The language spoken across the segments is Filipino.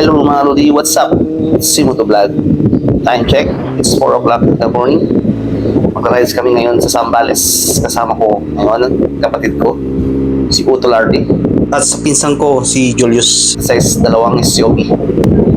Hello mga Lodi, what's up? It's si Motovlog. Time check, it's 4 o'clock in the morning. Mag-rides kami ngayon sa Zambales. Kasama ko ngayon, kapatid ko, si Utol RD. At sa pinsan ko, si Julius. Size 2 SUV.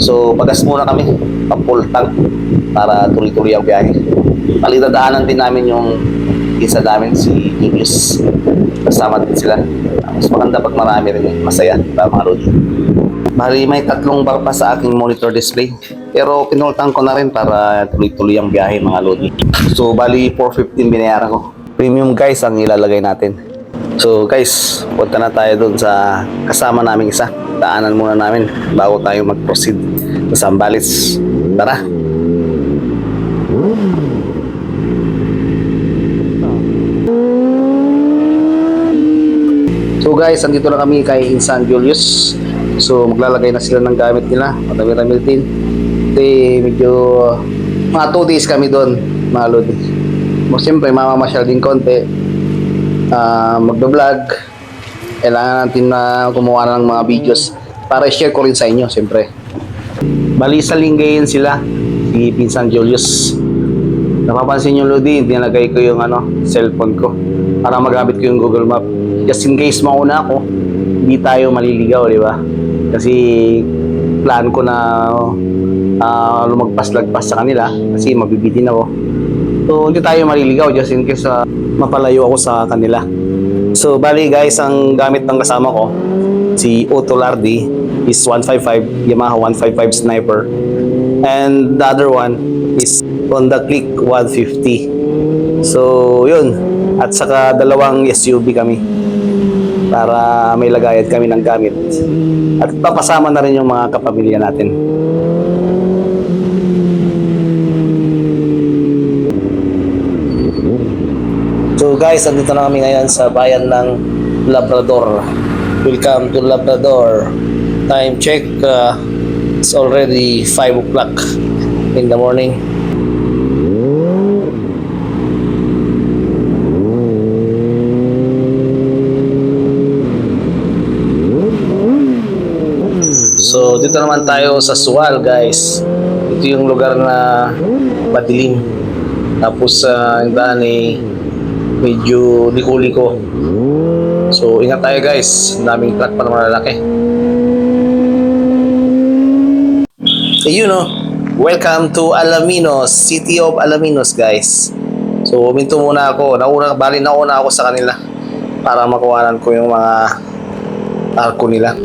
So, pagas muna kami, pa-full tank para tuloy-tuloy ang biyahe. Palitadaanan din namin yung isa namin, si Julius. Kasama din sila. Mas maganda pag marami rin, masaya para mga Lodi. Bali, may 3 bar pa sa aking monitor display. Pero pinultang ko na rin para tuloy-tuloy ang biyahe mga Lodi. So, bali 415 binayaran ko. Premium guys ang ilalagay natin. So guys, punta na tayo dun sa kasama naming isa. Daanan muna namin bago tayo mag-proceed sa Zambales. Tara! So guys, andito na kami kay Insan Julius. So maglalagay na sila ng gamit nila. Madami-rami din. Kasi medyo mga 2 days kami doon, mga Lodi. Siyempre mamamasyal din konti. Magbablog. Kailangan natin na gumawa ng mga videos para i-share ko rin sa inyo, siyempre. Bali sa Lingayen sila, si Pinsan Julius. Napapansin yung Lodi, nilagay ko yung cellphone ko para magamit ko yung Google Map. Just in case mauna ako, hindi tayo maliligaw, di ba? Kasi plan ko na lumagpas-lagpas sa kanila kasi mabibitin ako. So hindi tayo maliligaw just in case mapalayo ako sa kanila. So bali guys, ang gamit ng kasama ko, si Utol RD, is 155, Yamaha 155 Sniper. And the other one is Honda Click 150. So yun, at saka 2 SUV kami para may lagayan kami ng gamit. At papasama na rin yung mga kapamilya natin. So guys, andito na kami ngayon sa bayan ng Labrador. Welcome to Labrador. Time check, it's already 5 o'clock in the morning. So dito naman tayo sa Sual guys. Ito yung lugar na madilim. Tapos yung daan medyo liko-liko. So ingat tayo guys, daming truck pa naman lalaki. So welcome to Alaminos, City of Alaminos guys. So huminto muna ako, nauna ako sa kanila para makuhanan ko yung mga arko nila.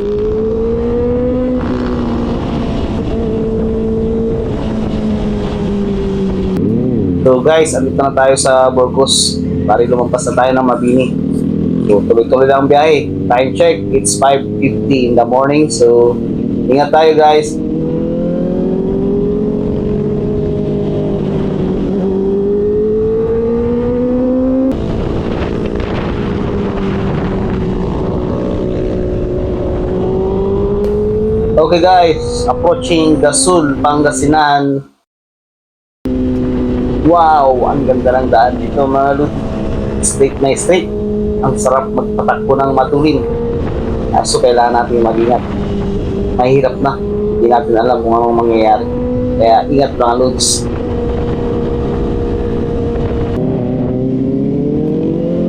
So guys, andito na tayo sa Burgos. Bari lumampas na tayo ng Mabini. So tuloy-tuloy lang ang biyahe. Time check, it's 5:50 in the morning. So ingat tayo guys. Okay guys, approaching Gasol, Pangasinan. Wow, ang ganda ng daan dito mga Lodi. Straight na straight. Ang sarap magpatakbo ng matulin. So kailangan natin mag-ingat. Mahirap na. Hindi natin alam kung anong mangyayari. Kaya ingat mga Lods.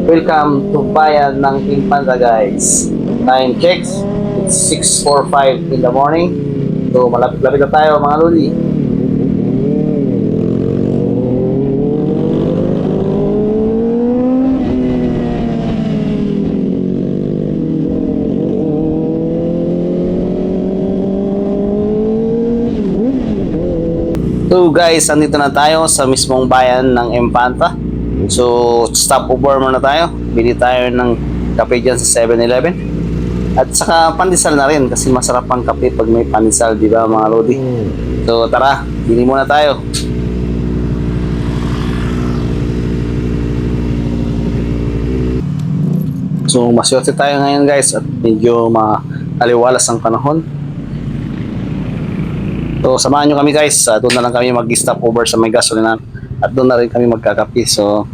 Welcome to bayan ng Infanta guys. Time checks. It's 6:45 in the morning. So malapit-lapit na tayo mga Lodi. So guys, andito na tayo sa mismong bayan ng Infanta. So stop over muna tayo. Bili tayo ng kape dyan sa 7-Eleven. At saka pandesal na rin kasi masarap ang kape pag may pandesal, di ba mga Lodi? So tara, bili muna tayo. So maswerte tayo ngayon guys at medyo maaliwalas ang panahon. So samahan nyo kami guys, doon na lang kami mag-stop over sa may gasolinahan at doon na rin kami magkakape. So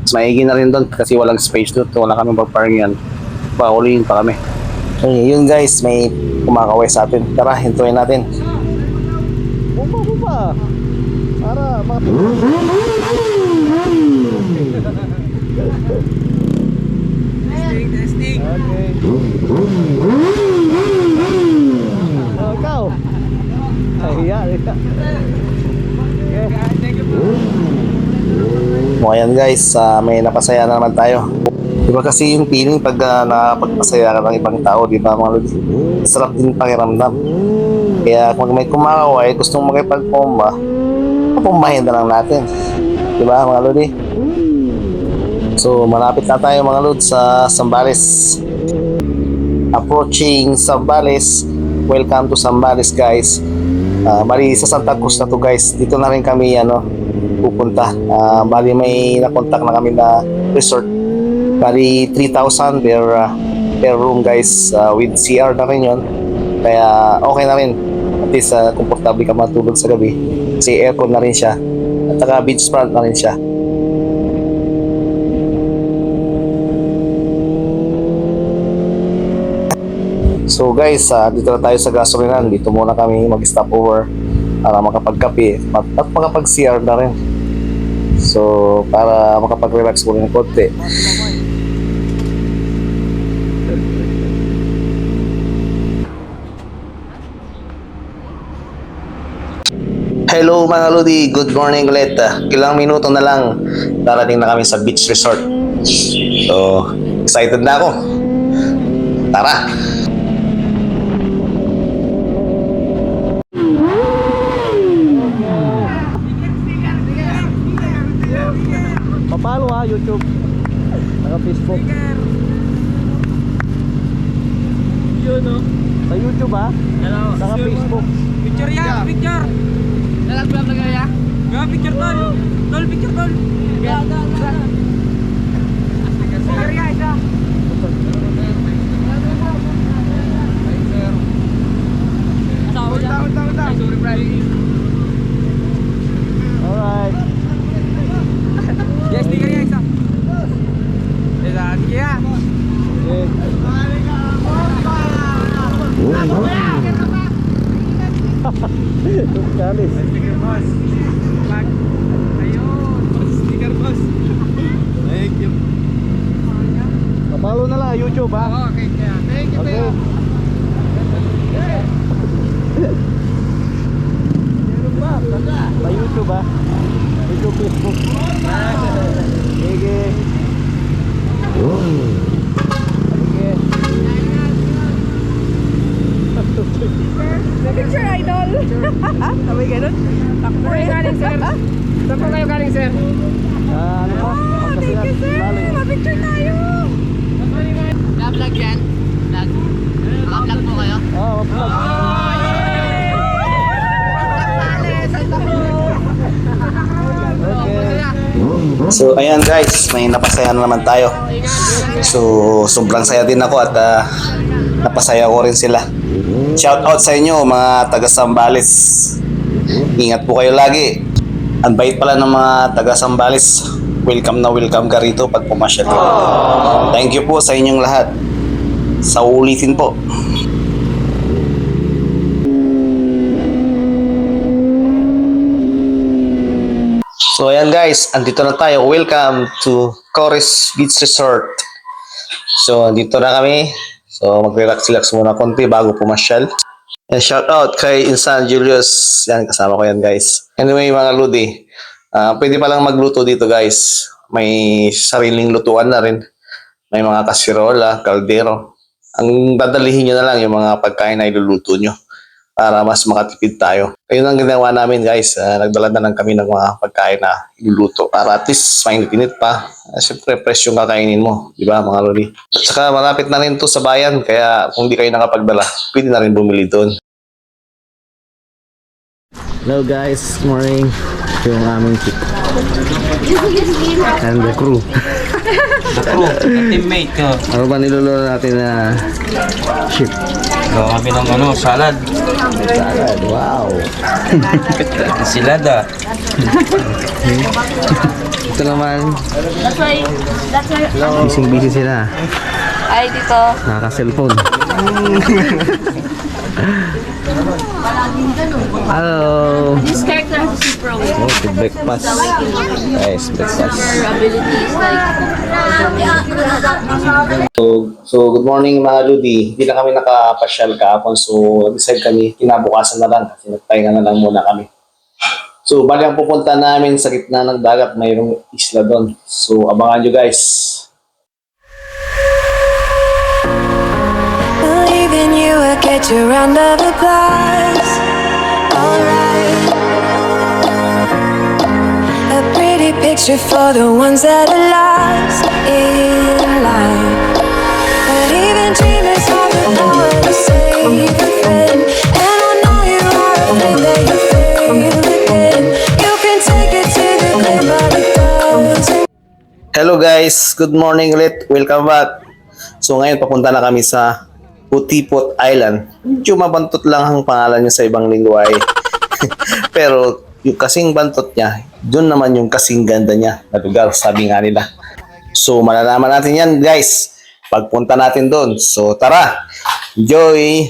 mas maigi na rin doon kasi walang space doon, wala kami magparkingan, paulihin pa kami. Okay, yun guys, may kumakaway sa atin. Tara, hintuin natin. Bupa. Para Testing. Okay. Ikaw. Iya. O ayan guys, may napasaya na naman tayo. Diba kasi yung feeling pag nakapagpasaya ka ng ibang tao, di ba mga lodi? Sarap din pakiramdam. Kaya kung may kumakaway, gustong makipagpomba, papombahin na lang natin. Di ba mga lodi? So malapit na tayo mga lodi sa Zambales. Approaching Zambales. Welcome to Zambales guys. Bali sa Santa Cruz na to guys. Dito na rin kami pupunta. Bali may nakontak na kami na resort. Bali 3,000 per room guys, with CR na rin yun. Kaya okay na rin. At least komportable ka matulog sa gabi. Kasi aircon na rin siya. At saka beachfront na rin siya. So guys, dito na tayo sa gasolinan. Dito muna kami mag-stop over para makapagkape at makapag-CR na rin. So para makapag-relax muna ng konti. Hello mga Lodi, good morning ulit. Ilang minuto na lang darating na kami sa beach resort. So, excited na ako. Tara! Papalo YouTube. Saka Facebook. Yun no. Sa YouTube Hello. Saka Facebook. Picture ya, picture. Nag-vlog lagi ya. Ga picture tol. Tol picture tol. Ga. Picture ya isa. Sorry Friday. Alright. Yes, sticker ya isa. Isa, sige ya. Kalis. Sticker boss. Ayun. Sticker boss. Thank you. Papalo na lang YouTube Okay, thank you. Okay. Sa YouTube YouTube, Facebook. Sige. Picture idol. Sabi ganun. Saan po kayo galing, sir? Saan po kayo galing, sir? Ano pa? Thank you, sir. Ma-picture tayo. Vlog yan? Vlog? Naka-vlog po kayo? Vlog. So ayan guys, may napasaya na naman tayo. So sobrang saya din ako at napasaya ko rin sila. Shout out sa inyo mga taga Zambales. Ingat po kayo lagi. Ang bait pala ng mga taga Zambales. Welcome na welcome ka rito pag pumasyal ka. Thank you po sa inyong lahat. Sa ulitin po. So ayan guys, andito na tayo. Welcome to Cores Beach Resort. So andito na kami. So mag-relax-relax muna konti bago pumasyal. And shout out kay Insan Julius. Yan, kasama ko yan guys. Anyway mga Lodi, pwede palang magluto dito guys. May sariling lutuan na rin. May mga kasirola, kaldero. Ang dadalihin nyo na lang yung mga pagkain na iluluto nyo para mas makatipid tayo. Ayun ang ginawa namin guys. Nagdala na lang kami ng mga pagkain na iluluto para at least mainit-init pa. Siyempre fresh yung kakainin mo. Di ba mga lodi? At saka malapit na rin to sa bayan. Kaya kung di kayo nakapagdala, pwede na rin bumili doon. Hello guys, morning. Ito yung aming chick. And the crew. Teammate ko. Ano ba niluluto natin na ship? Gawa kami ng salad. Salad, wow. Silada. Ito naman, That's why busy sila. ay dito. Naka-cellphone. Hello. This character has a super awakening. Oh, to breakfast. Guys, breakfast. Her abilities like So good morning mga Ludi. Hindi na kami nakapasyal kahapon, so nag-decide kami, kinabukasan na lang kasi nagpahinga na lang muna kami. So bali ang pupunta namin sa gitna ng dagat, mayroong isla doon. So abangan nyo guys. Believe in you will get your round of applause. Alright. A pretty picture for the ones that are lost in life. But even dreamers have the power to save a friend. And I know you are afraid that you fail again. You can take it to the grave, but it doesn't. Hello guys, good morning ulit. Welcome back. So ngayon papunta na kami sa Putipot Island. Medyo mabantot lang ang pangalan niya sa ibang lingwahe. Pero yung kasing bantot niya, doon naman yung kasing ganda niya na lugar, sabi nga nila. So malalaman natin yan guys, pagpunta natin doon. So tara, enjoy!